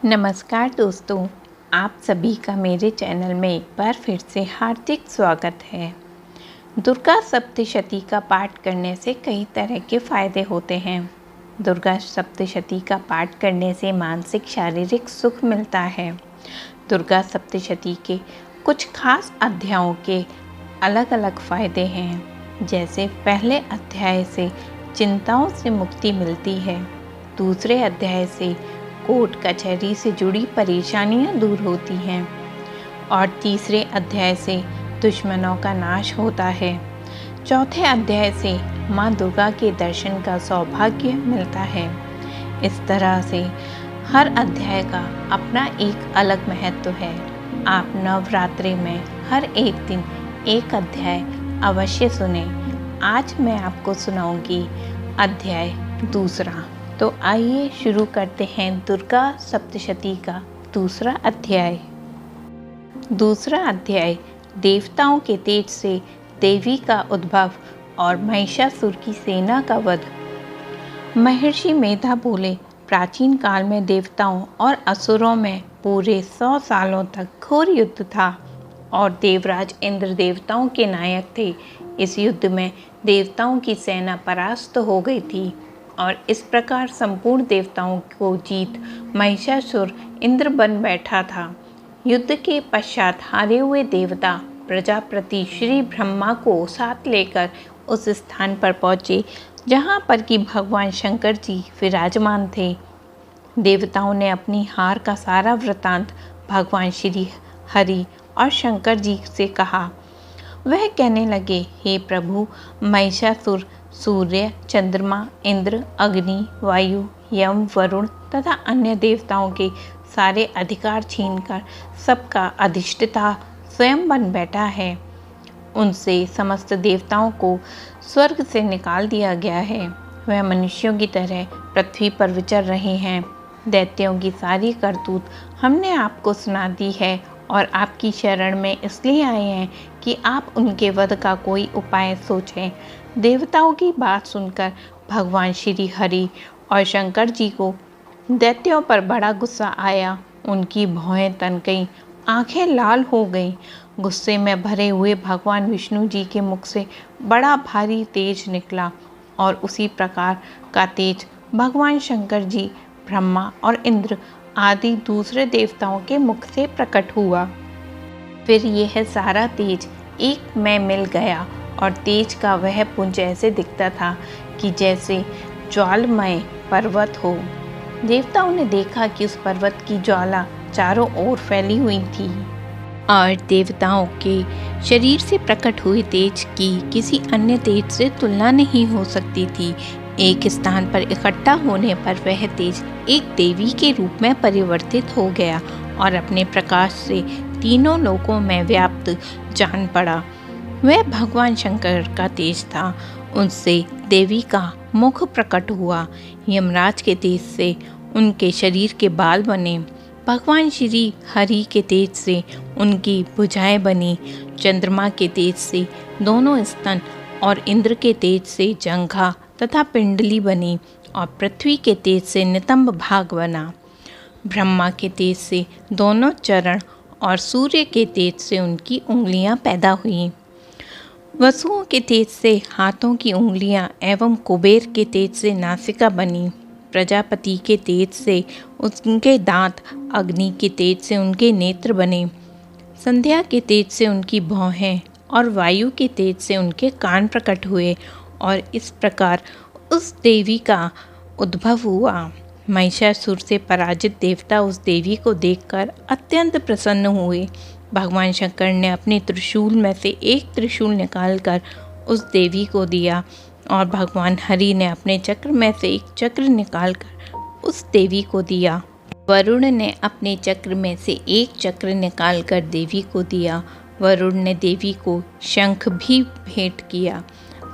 नमस्कार दोस्तों, आप सभी का मेरे चैनल में एक बार फिर से हार्दिक स्वागत है। दुर्गा सप्तशती का पाठ करने से कई तरह के फायदे होते हैं। दुर्गा सप्तशती का पाठ करने से मानसिक शारीरिक सुख मिलता है। दुर्गा सप्तशती के कुछ खास अध्यायों के अलग अलग फायदे हैं, जैसे पहले अध्याय से चिंताओं से मुक्ति मिलती है, दूसरे अध्याय से कोर्ट कचहरी से जुड़ी परेशानियां दूर होती हैं और तीसरे अध्याय से दुश्मनों का नाश होता है। चौथे अध्याय से माँ दुर्गा के दर्शन का सौभाग्य मिलता है। इस तरह से हर अध्याय का अपना एक अलग महत्व है। आप नवरात्रि में हर एक दिन एक अध्याय अवश्य सुने। आज मैं आपको सुनाऊंगी अध्याय दूसरा। तो आइए शुरू करते हैं दुर्गा सप्तशती का दूसरा अध्याय। दूसरा अध्याय देवताओं के तेज से देवी का उद्भव और महिषासुर की सेना का वध। महर्षि मेधा बोले, प्राचीन काल में देवताओं और असुरों में पूरे 100 सालों तक घोर युद्ध था और देवराज इंद्र देवताओं के नायक थे। इस युद्ध में देवताओं की सेना परास्त हो गई थी और इस प्रकार संपूर्ण देवताओं को जीत महिषासुर इंद्र बन बैठा था। युद्ध के पश्चात हारे हुए देवता प्रजापति श्री ब्रह्मा को साथ लेकर उस स्थान पर पहुँचे जहाँ पर कि भगवान शंकर जी विराजमान थे। देवताओं ने अपनी हार का सारा वृतांत भगवान श्री हरि और शंकर जी से कहा। वह कहने लगे, हे प्रभु, महिषासुर सूर्य, चंद्रमा, इंद्र, अग्नि, वायु, यम, वरुण तथा अन्य देवताओं के सारे अधिकार छीनकर सबका अधिष्ठता स्वयं बन बैठा है। उनसे समस्त देवताओं को स्वर्ग से निकाल दिया गया है। वह मनुष्यों की तरह पृथ्वी पर विचर रहे हैं। दैत्यों की सारी करतूत हमने आपको सुना दी है और आपकी शरण में इसलिए आए हैं कि आप उनके वध का कोई उपाय सोचें। देवताओं की बात सुनकर भगवान श्री हरि और शंकर जी को दैत्यों पर बड़ा गुस्सा आया। उनकी भौहें तन गईं, आंखें लाल हो गईं। गुस्से में भरे हुए भगवान विष्णु जी के मुख से बड़ा भारी तेज निकला और उसी प्रकार का तेज भगवान शंकर जी, ब्रह्मा और इंद्र आदि दूसरे देवताओं के मुख से प्रकट हुआ। फिर यह सारा तेज एक में मिल गया और तेज का वह पुंज ऐसे दिखता था कि जैसे ज्वालामय पर्वत हो। देवताओं ने देखा कि उस पर्वत की ज्वाला चारों ओर फैली हुई थी और देवताओं के शरीर से प्रकट हुए तेज की किसी अन्य तेज से तुलना नहीं हो सकती थी। एक स्थान पर इकट्ठा होने पर वह तेज एक देवी के रूप में परिवर्तित हो गया और अपने प्रकाश से तीनों लोकों में व्याप्त जान पड़ा। वह भगवान शंकर का तेज था। उनसे देवी का मुख प्रकट हुआ। यमराज के तेज से उनके शरीर के बाल बने। भगवान श्री हरि के तेज से उनकी भुजाएं बनी। चंद्रमा के तेज से दोनों स्तन और इंद्र के तेज से जंघा तथा पिंडली बनी और पृथ्वी के तेज से नितंब भाग बना। ब्रह्मा के तेज से दोनों चरण और सूर्य के तेज से उनकी उंगलियां पैदा हुईं। वसुओं के तेज से हाथों की उंगलियां एवं कुबेर के तेज से नासिका बनी। प्रजापति के तेज से उनके दांत, अग्नि के तेज से उनके नेत्र बने। संध्या के तेज से उनकी भौहें और वायु के तेज से उनके कान प्रकट हुए और इस प्रकार उस देवी का उद्भव हुआ। महिषासुर से पराजित देवता उस देवी को देखकर अत्यंत प्रसन्न हुए। भगवान शंकर ने अपने त्रिशूल में से एक त्रिशूल निकालकर उस देवी को दिया और भगवान हरि ने अपने चक्र में से एक चक्र निकालकर उस देवी को दिया। वरुण ने अपने चक्र में से एक चक्र निकालकर देवी को दिया। वरुण ने देवी को शंख भी भेंट किया।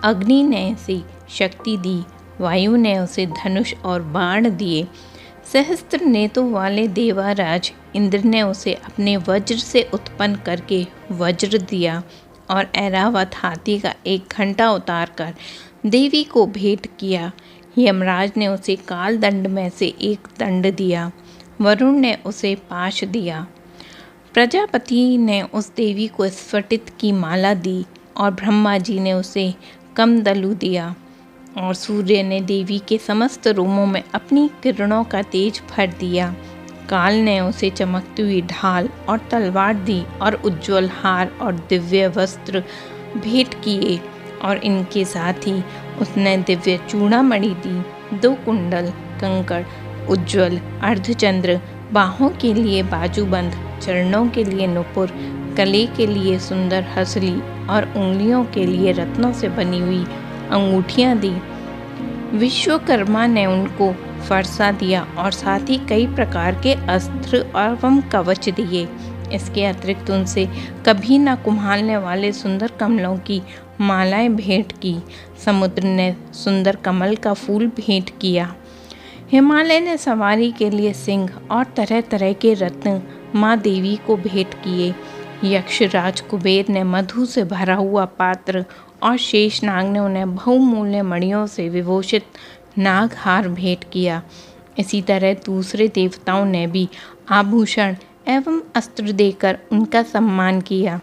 अग्नि ने उसे शक्ति दी। वायु ने उसे धनुष और बाण दिए। सहस्त्र नेत्रों वाले देवाराज इंद्र ने उसे अपने वज्र से उत्पन्न करके वज्र दिया और ऐरावत हाथी का एक घंटा उतार कर देवी को भेंट किया। यमराज ने उसे काल दंड में से एक दंड दिया। वरुण ने उसे पाश दिया। प्रजापति ने उस देवी को स्फटिक की माला दी और ब्रह्मा जी ने उसे कमंडलू दिया और सूर्य ने देवी के समस्त रोमों में अपनी किरणों का तेज भर दिया। काल ने उसे चमकती हुई ढाल और तलवार दी और उज्ज्वल हार और दिव्य वस्त्र भेंट किए और इनके साथ ही उसने दिव्य चूड़ामणि दी, 2 कुंडल, कंकड़, उज्ज्वल अर्धचंद्र, बाहों के लिए बाजूबंद, चरणों के लिए नुपुर, गले के लिए सुंदर हंसली और उंगलियों के लिए रत्नों से बनी हुई अंगूठियां दी। विश्वकर्मा ने उनको फरसा दिया और साथ ही कई प्रकार के अस्त्र एवं कवच दिए। इसके अतिरिक्त उनसे कभी न कुम्हालने वाले सुंदर कमलों की मालाएं भेंट की। समुद्र ने सुंदर कमल का फूल भेंट किया। हिमालय ने सवारी के लिए सिंह और तरह तरह के रत्न माँ देवी को भेंट किए। यक्षराज कुबेर ने मधु से भरा हुआ पात्र और शेषनाग ने उन्हें बहुमूल्य मणियों से विभूषित नागहार भेंट किया। इसी तरह दूसरे देवताओं ने भी आभूषण एवं अस्त्र देकर उनका सम्मान किया।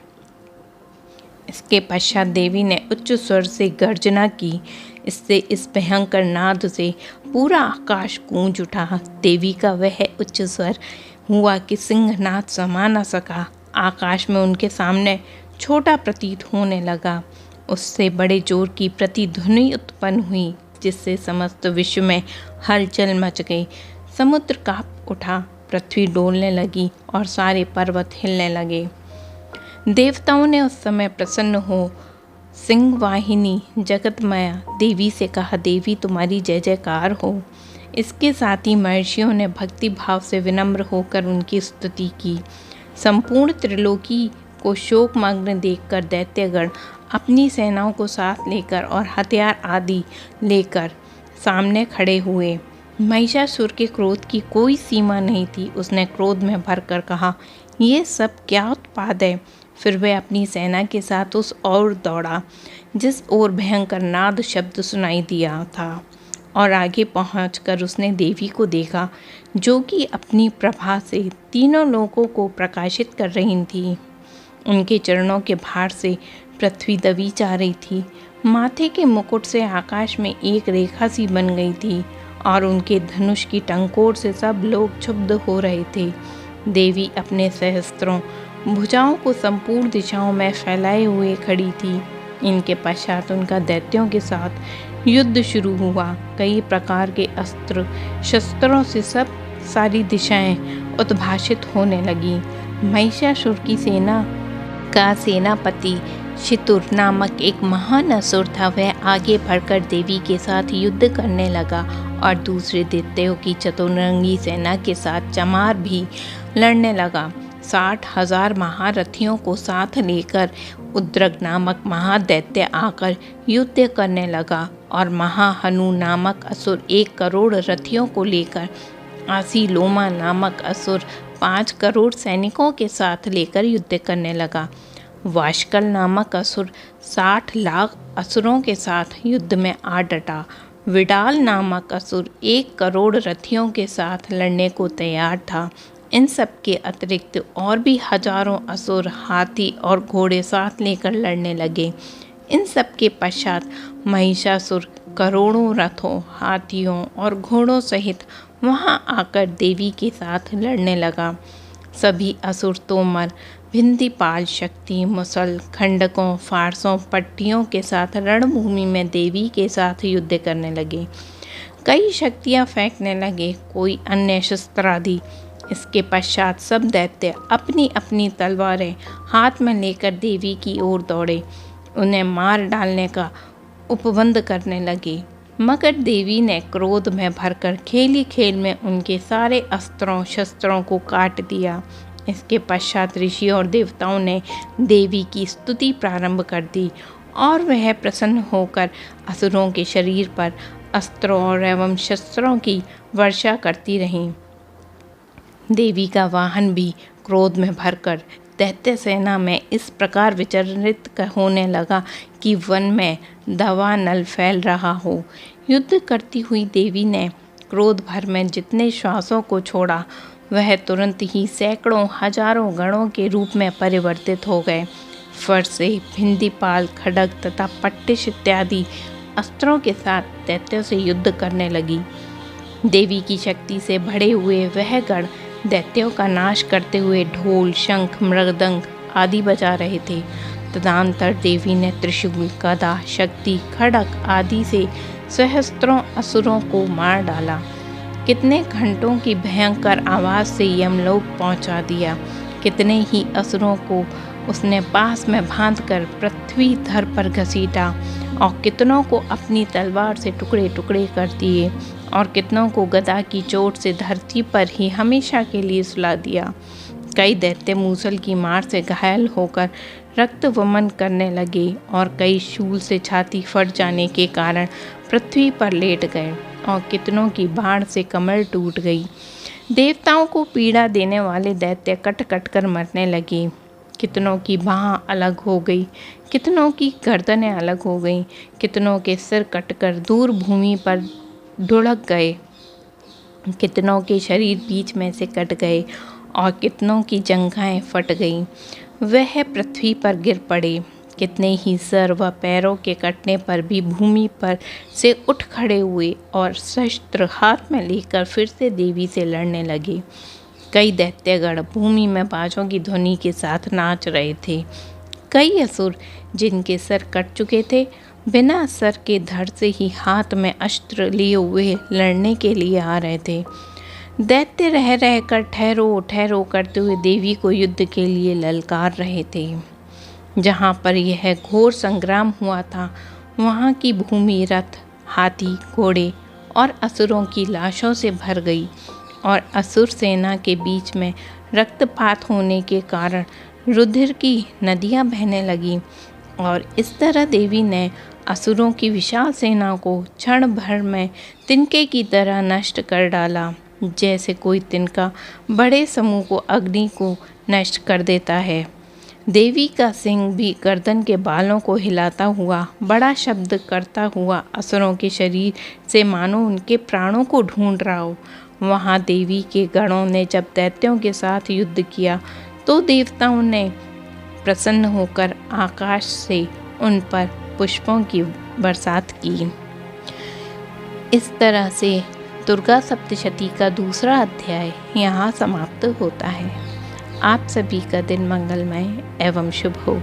इसके पश्चात देवी ने उच्च स्वर से गर्जना की। इससे इस भयंकर नाद से पूरा आकाश गूंज उठा। देवी का वह उच्च स्वर हुआ कि सिंहनाद समा न सका। आकाश में उनके सामने छोटा प्रतीत होने लगा। उससे बड़े जोर की प्रतिध्वनि उत्पन्न हुई, जिससे समस्त विश्व में हलचल मच गई। समुद्र कांप उठा, पृथ्वी डोलने लगी और सारे पर्वत हिलने लगे। देवताओं ने उस समय प्रसन्न हो सिंहवाहिनी जगतमया देवी से कहा, देवी तुम्हारी जय जयकार हो। इसके साथ ही महर्षियों ने भक्ति भाव से विनम्र होकर उनकी स्तुति की। संपूर्ण त्रिलोकी को शोकमग्न देखकर दैत्यगण अपनी सेनाओं को साथ लेकर और हथियार आदि लेकर सामने खड़े हुए। महिषासुर के क्रोध की कोई सीमा नहीं थी। उसने क्रोध में भरकर कहा, ये सब क्या उत्पाद है। फिर वह अपनी सेना के साथ उस ओर दौड़ा जिस ओर भयंकर नाद शब्द सुनाई दिया था और आगे पहुंचकर उसने देवी को देखा, जो कि अपनी प्रभा से तीनों लोगों को प्रकाशित कर रही थी। उनके चरणों के भार से पृथ्वी दबी जा रही थी। माथे के मुकुट से आकाश में एक रेखा सी बन गई थी और उनके धनुष की टंकोर से सब लोग क्षुब्ध हो रहे थे। देवी अपने सहस्त्रों भुजाओं को संपूर्ण दिशाओं में फैलाए हुए खड़ी थी। इनके पश्चात उनका दैत्यों के साथ युद्ध शुरू हुआ। कई प्रकार के अस्त्र शस्त्रों से सब सारी दिशाएं उद्भाषित होने लगी। महिषासुर की सेना का सेनापति शितुर नामक एक महान असुर था। वह आगे बढ़कर देवी के साथ युद्ध करने लगा और दूसरे दैत्यों की चतुरंगी सेना के साथ चमार भी लड़ने लगा। 60,000 महारथियों को साथ लेकर उद्रग नामक महादैत्य आकर युद्ध करने लगा और महाहनु नामक असुर 1 करोड़ रथियों को लेकर, आसीलोमा नामक असुर 5 करोड़ सैनिकों के साथ लेकर युद्ध करने लगा। वाशकल नामक असुर 60 लाख असुरों के साथ युद्ध में आ डटा। विडाल नामक असुर 1 करोड़ रथियों के साथ लड़ने को तैयार था। इन सब के अतिरिक्त और भी हजारों असुर हाथी और घोड़े साथ लेकर लड़ने लगे। इन सब के पश्चात महिषासुर करोड़ों रथों, हाथियों और घोड़ों सहित वहां आकर देवी के साथ लड़ने लगा। सभी असुर तोमर, भिंदीपाल, शक्ति, मुसल, खंडकों, फारसों, पट्टियों के साथ रणभूमि में देवी के साथ युद्ध करने लगे। कई शक्तियाँ फेंकने लगे, कोई अन्य शस्त्र आदि। इसके पश्चात सब दैत्य अपनी अपनी तलवारें हाथ में लेकर देवी की ओर दौड़े, उन्हें मार डालने का उपबंध करने लगे। मगर देवी ने क्रोध में भरकर खेली खेल में उनके सारे अस्त्रों शस्त्रों को काट दिया। इसके पश्चात ऋषि और देवताओं ने देवी की स्तुति प्रारंभ कर दी और वह प्रसन्न होकर असुरों के शरीर पर अस्त्रों और एवं शस्त्रों की वर्षा करती रहीं। देवी का वाहन भी क्रोध में भरकर दैत्य सेना में इस प्रकार विचरित होने लगा कि वन में दावानल फैल रहा हो। युद्ध करती हुई देवी ने क्रोध भर में जितने श्वासों को छोड़ा वह तुरंत ही सैकड़ों हजारों गणों के रूप में परिवर्तित हो गए। फरसे, भिंदीपाल, खड्ग तथा पट्टिश इत्यादि अस्त्रों के साथ दैत्यों से युद्ध करने लगी। देवी की शक्ति से भरे हुए वह गण दैत्यों का नाश करते हुए ढोल, शंख, मृदंग आदि बजा रहे थे। तदनंतर देवी ने त्रिशूल, गदा, शक्ति, खड्ग आदि से सहस्त्रों असुरों को मार डाला। कितने घंटों की भयंकर आवाज़ से यमलोक पहुंचा दिया। कितने ही असुरों को उसने पास में बांधकर पृथ्वी धर पर घसीटा और कितनों को अपनी तलवार से टुकड़े टुकड़े कर दिए और कितनों को गदा की चोट से धरती पर ही हमेशा के लिए सुला दिया। कई दैत्य मूसल की मार से घायल होकर रक्त वमन करने लगे और कई शूल से छाती फट जाने के कारण पृथ्वी पर लेट गए और कितनों की बाढ़ से कमर टूट गई। देवताओं को पीड़ा देने वाले दैत्य कट कट कर मरने लगे। कितनों की बाह अलग हो गई, कितनों की गर्दनें अलग हो गईं, कितनों के सिर कटकर दूर भूमि पर ढुढ़क गए, कितनों के शरीर बीच में से कट गए और कितनों की जंघाएं फट गईं। वह पृथ्वी पर गिर पड़े। कितने ही सर व पैरों के कटने पर भी भूमि पर से उठ खड़े हुए और शस्त्र हाथ में लेकर फिर से देवी से लड़ने लगे। कई दैत्यगण भूमि में बाजों की ध्वनि के साथ नाच रहे थे। कई असुर जिनके सर कट चुके थे बिना सर के धड़ से ही हाथ में अस्त्र लिए हुए लड़ने के लिए आ रहे थे। दैत्य रह रहकर ठहरो ठहरो करते हुए देवी को युद्ध के लिए ललकार रहे थे। जहाँ पर यह घोर संग्राम हुआ था वहाँ की भूमि रथ, हाथी, घोड़े और असुरों की लाशों से भर गई और असुर सेना के बीच में रक्तपात होने के कारण रुधिर की नदियाँ बहने लगीं और इस तरह देवी ने असुरों की विशाल सेना को क्षण भर में तिनके की तरह नष्ट कर डाला, जैसे कोई तिनका बड़े समूह को अग्नि को नष्ट कर देता है। देवी का सिंह भी गर्दन के बालों को हिलाता हुआ बड़ा शब्द करता हुआ असुरों के शरीर से मानो उनके प्राणों को ढूंढ रहा हो। वहाँ देवी के गणों ने जब दैत्यों के साथ युद्ध किया तो देवताओं ने प्रसन्न होकर आकाश से उन पर पुष्पों की बरसात की। इस तरह से दुर्गा सप्तशती का दूसरा अध्याय यहाँ समाप्त होता है। आप सभी का दिन मंगलमय एवं शुभ हो।